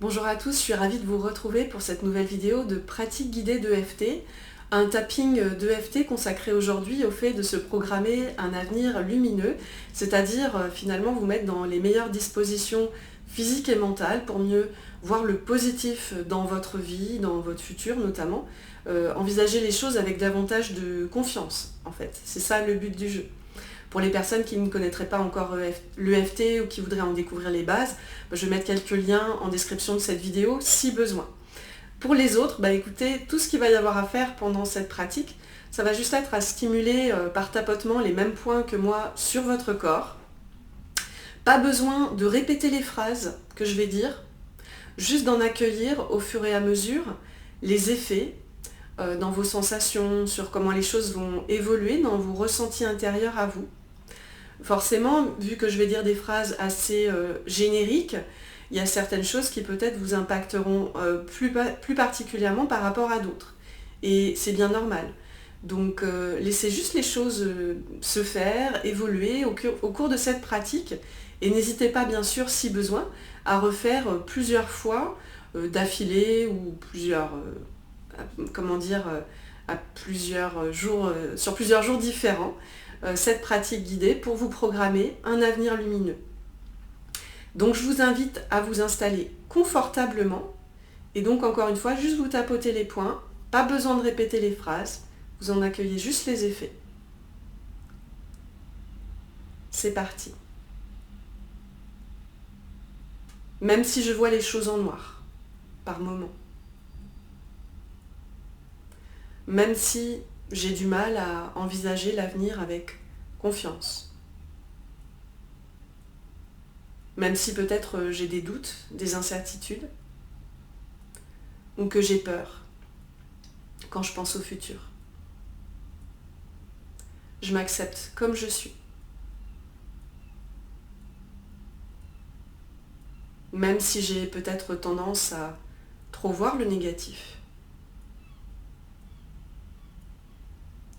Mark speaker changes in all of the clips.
Speaker 1: Bonjour à tous, je suis ravie de vous retrouver pour cette nouvelle vidéo de pratique guidée d'EFT, un tapping d'EFT consacré aujourd'hui au fait de se programmer un avenir lumineux, c'est-à-dire finalement vous mettre dans les meilleures dispositions physiques et mentales pour mieux voir le positif dans votre vie, dans votre futur notamment, envisager les choses avec davantage de confiance en fait, c'est ça le but du jeu. Pour les personnes qui ne connaîtraient pas encore l'EFT ou qui voudraient en découvrir les bases, je vais mettre quelques liens en description de cette vidéo si besoin. Pour les autres, écoutez, tout ce qu'il va y avoir à faire pendant cette pratique, ça va juste être à stimuler par tapotement les mêmes points que moi sur votre corps. Pas besoin de répéter les phrases que je vais dire, juste d'en accueillir au fur et à mesure les effets dans vos sensations, sur comment les choses vont évoluer dans vos ressentis intérieurs à vous. Forcément, vu que je vais dire des phrases assez génériques, il y a certaines choses qui peut-être vous impacteront plus particulièrement par rapport à d'autres. Et c'est bien normal. Donc laissez juste les choses se faire, évoluer au cours de cette pratique. Et n'hésitez pas bien sûr, si besoin, à refaire plusieurs fois d'affilée ou sur plusieurs jours différents, cette pratique guidée pour vous programmer un avenir lumineux. Donc je vous invite à vous installer confortablement et donc encore une fois juste vous tapoter les points, pas besoin de répéter les phrases, vous en accueillez juste les effets. C'est parti. Même si je vois les choses en noir, par moments. Même si j'ai du mal à envisager l'avenir avec confiance. Même si peut-être j'ai des doutes, des incertitudes, ou que j'ai peur quand je pense au futur. Je m'accepte comme je suis. Même si j'ai peut-être tendance à trop voir le négatif.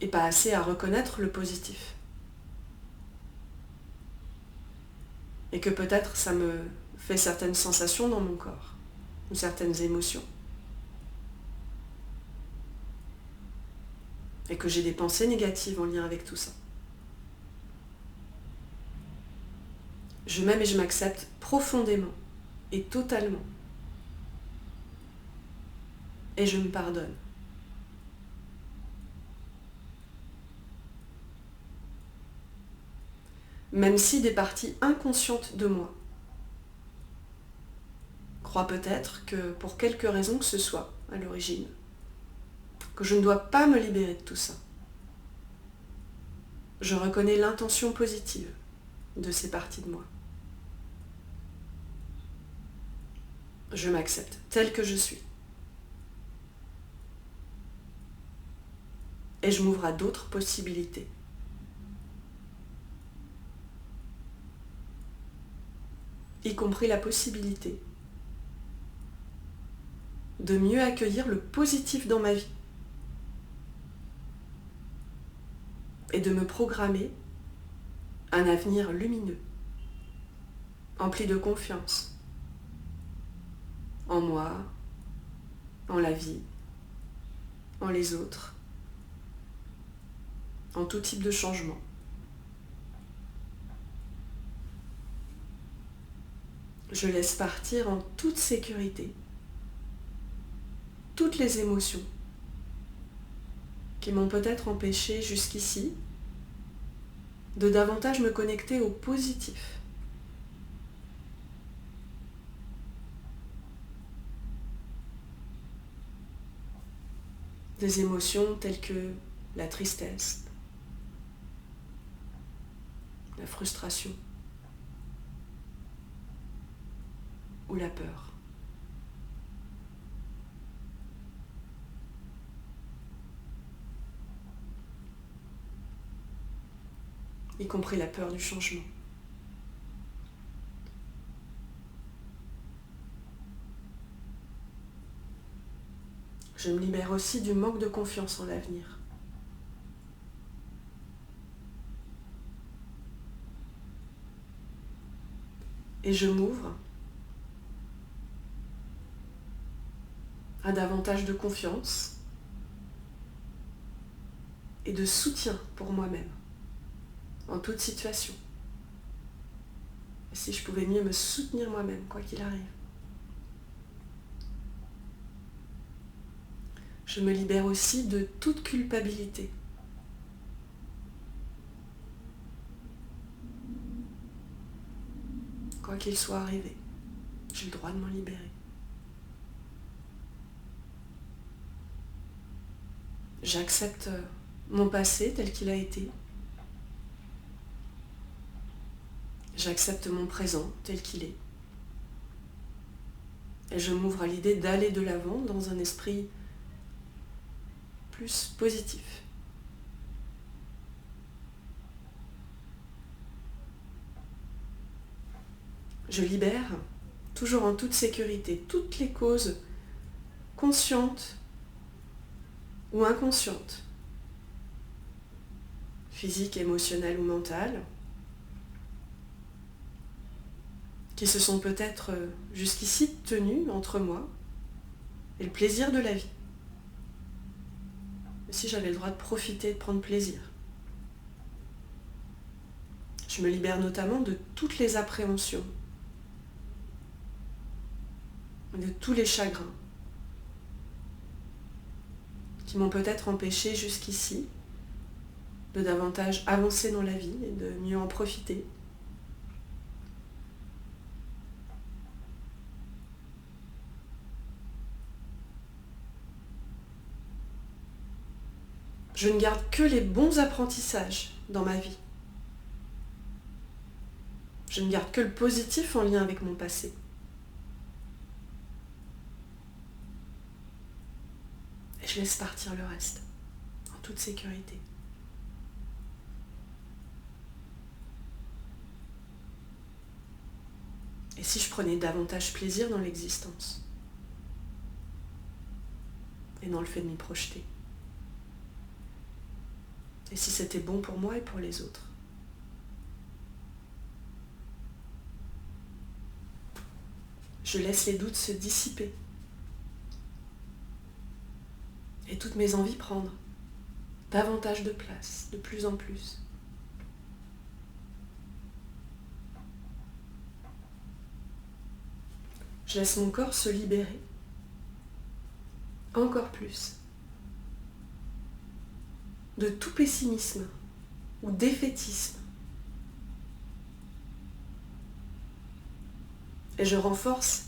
Speaker 1: Et pas assez à reconnaître le positif. Et que peut-être ça me fait certaines sensations dans mon corps, ou certaines émotions. Et que j'ai des pensées négatives en lien avec tout ça. Je m'aime et je m'accepte profondément et totalement. Et je me pardonne. Même si des parties inconscientes de moi croient peut-être que pour quelque raison que ce soit à l'origine, que je ne dois pas me libérer de tout ça. Je reconnais l'intention positive de ces parties de moi. Je m'accepte tel que je suis. Et je m'ouvre à d'autres possibilités. Y compris la possibilité de mieux accueillir le positif dans ma vie et de me programmer un avenir lumineux, empli de confiance en moi, en la vie, en les autres, en tout type de changement. Je laisse partir en toute sécurité toutes les émotions qui m'ont peut-être empêché jusqu'ici de davantage me connecter au positif. Des émotions telles que la tristesse, la frustration ou la peur. Y compris la peur du changement. Je me libère aussi du manque de confiance en l'avenir. Et je m'ouvre à davantage de confiance et de soutien pour moi-même en toute situation. Et si je pouvais mieux me soutenir moi-même, quoi qu'il arrive. Je me libère aussi de toute culpabilité. Quoi qu'il soit arrivé, j'ai le droit de m'en libérer. J'accepte mon passé tel qu'il a été. J'accepte mon présent tel qu'il est. Et je m'ouvre à l'idée d'aller de l'avant dans un esprit plus positif. Je libère, toujours en toute sécurité, toutes les causes conscientes ou inconscientes, physiques, émotionnelles ou mentales, qui se sont peut-être jusqu'ici tenues entre moi et le plaisir de la vie. Mais si j'avais le droit de profiter, de prendre plaisir. Je me libère notamment de toutes les appréhensions, de tous les chagrins qui m'ont peut-être empêché jusqu'ici de davantage avancer dans la vie et de mieux en profiter. Je ne garde que les bons apprentissages dans ma vie. Je ne garde que le positif en lien avec mon passé. Et je laisse partir le reste, en toute sécurité. Et si je prenais davantage plaisir dans l'existence et dans le fait de m'y projeter? Et si c'était bon pour moi et pour les autres? Je laisse les doutes se dissiper et toutes mes envies prendre davantage de place, de plus en plus. Je laisse mon corps se libérer encore plus de tout pessimisme ou défaitisme. Et je renforce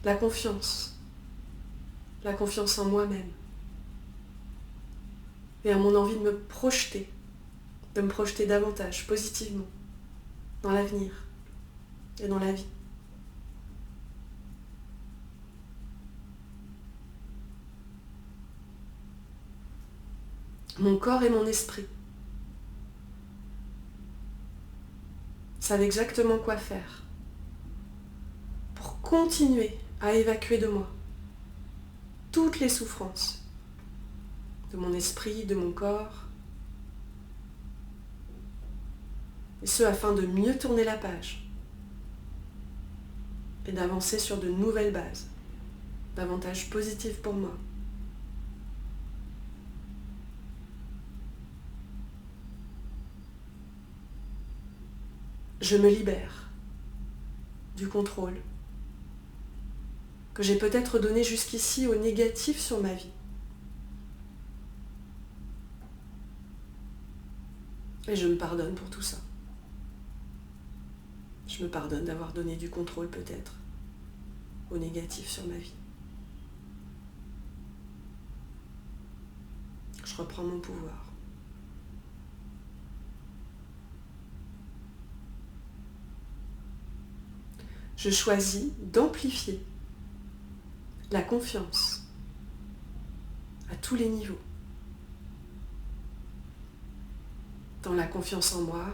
Speaker 1: la confiance en moi-même et en mon envie de me projeter davantage positivement dans l'avenir et dans la vie. Mon corps et mon esprit savent exactement quoi faire pour continuer à évacuer de moi toutes les souffrances de mon esprit, de mon corps, et ce afin de mieux tourner la page et d'avancer sur de nouvelles bases, davantage positives pour moi. Je me libère du contrôle que j'ai peut-être donné jusqu'ici au négatif sur ma vie. Et je me pardonne pour tout ça. Je me pardonne d'avoir donné du contrôle peut-être au négatif sur ma vie. Je reprends mon pouvoir. Je choisis d'amplifier la confiance à tous les niveaux. Tant la confiance en moi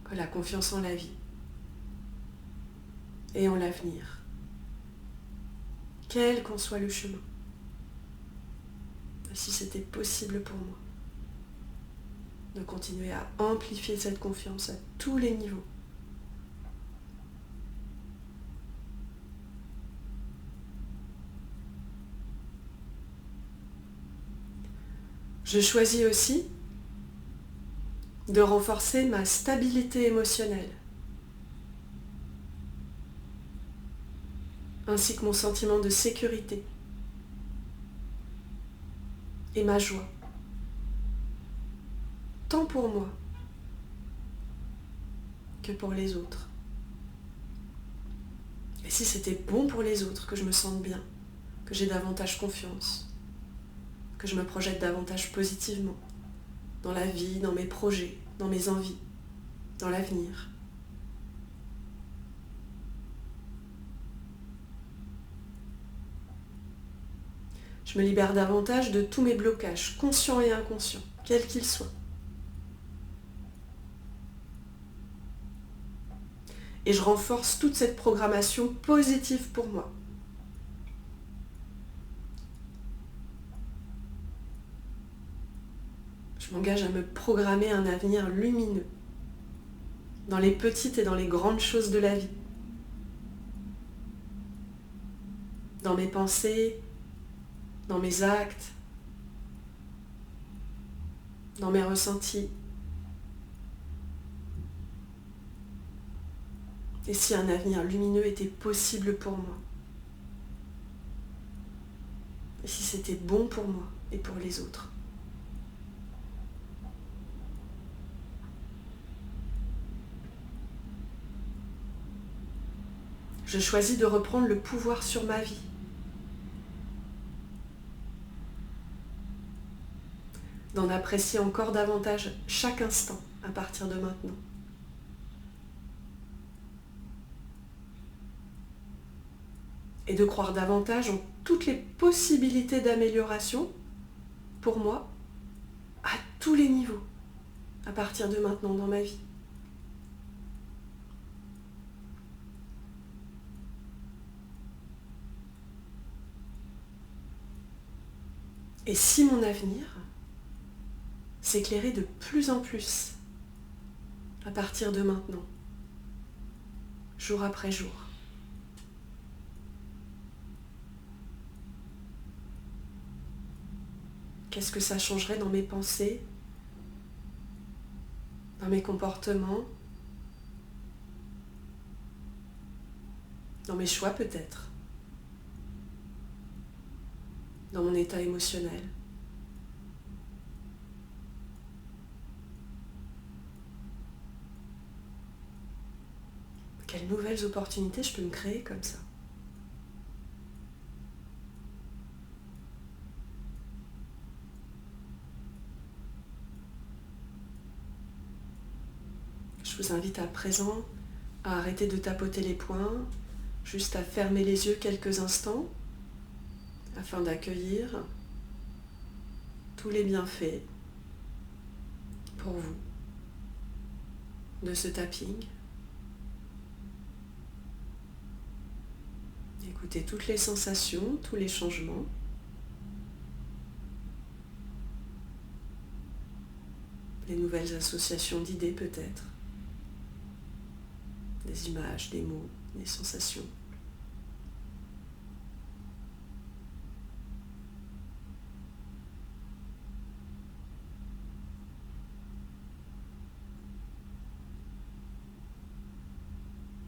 Speaker 1: que la confiance en la vie et en l'avenir, quel qu'en soit le chemin, si c'était possible pour moi de continuer à amplifier cette confiance à tous les niveaux. Je choisis aussi de renforcer ma stabilité émotionnelle, ainsi que mon sentiment de sécurité et ma joie, tant pour moi que pour les autres. Et si c'était bon pour les autres, que je me sente bien, que j'ai davantage confiance, que je me projette davantage positivement dans la vie, dans mes projets, dans mes envies, dans l'avenir. Je me libère davantage de tous mes blocages, conscients et inconscients, quels qu'ils soient. Et je renforce toute cette programmation positive pour moi. Je m'engage à me programmer un avenir lumineux dans les petites et dans les grandes choses de la vie. Dans mes pensées, dans mes actes, dans mes ressentis. Et si un avenir lumineux était possible pour moi? Et si c'était bon pour moi et pour les autres? Je choisis de reprendre le pouvoir sur ma vie. D'en apprécier encore davantage chaque instant à partir de maintenant. Et de croire davantage en toutes les possibilités d'amélioration pour moi à tous les niveaux à partir de maintenant dans ma vie. Et si mon avenir s'éclairait de plus en plus à partir de maintenant, jour après jour? Qu'est-ce que ça changerait dans mes pensées, dans mes comportements, dans mes choix peut-être, dans mon état émotionnel? Quelles nouvelles opportunités je peux me créer comme ça? Je vous invite à présent à arrêter de tapoter les poings, juste à fermer les yeux quelques instants afin d'accueillir tous les bienfaits pour vous de ce tapping. Écoutez toutes les sensations, tous les changements. Les nouvelles associations d'idées peut-être. Des images, des mots, des sensations.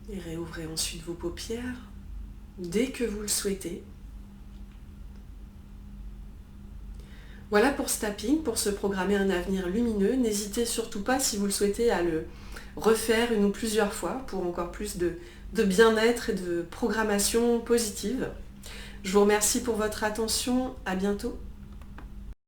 Speaker 1: Et réouvrez ensuite vos paupières dès que vous le souhaitez. Voilà pour ce tapping, pour se programmer un avenir lumineux. N'hésitez surtout pas, si vous le souhaitez, à le refaire une ou plusieurs fois pour encore plus de bien-être et de programmation positive. Je vous remercie pour votre attention. À bientôt.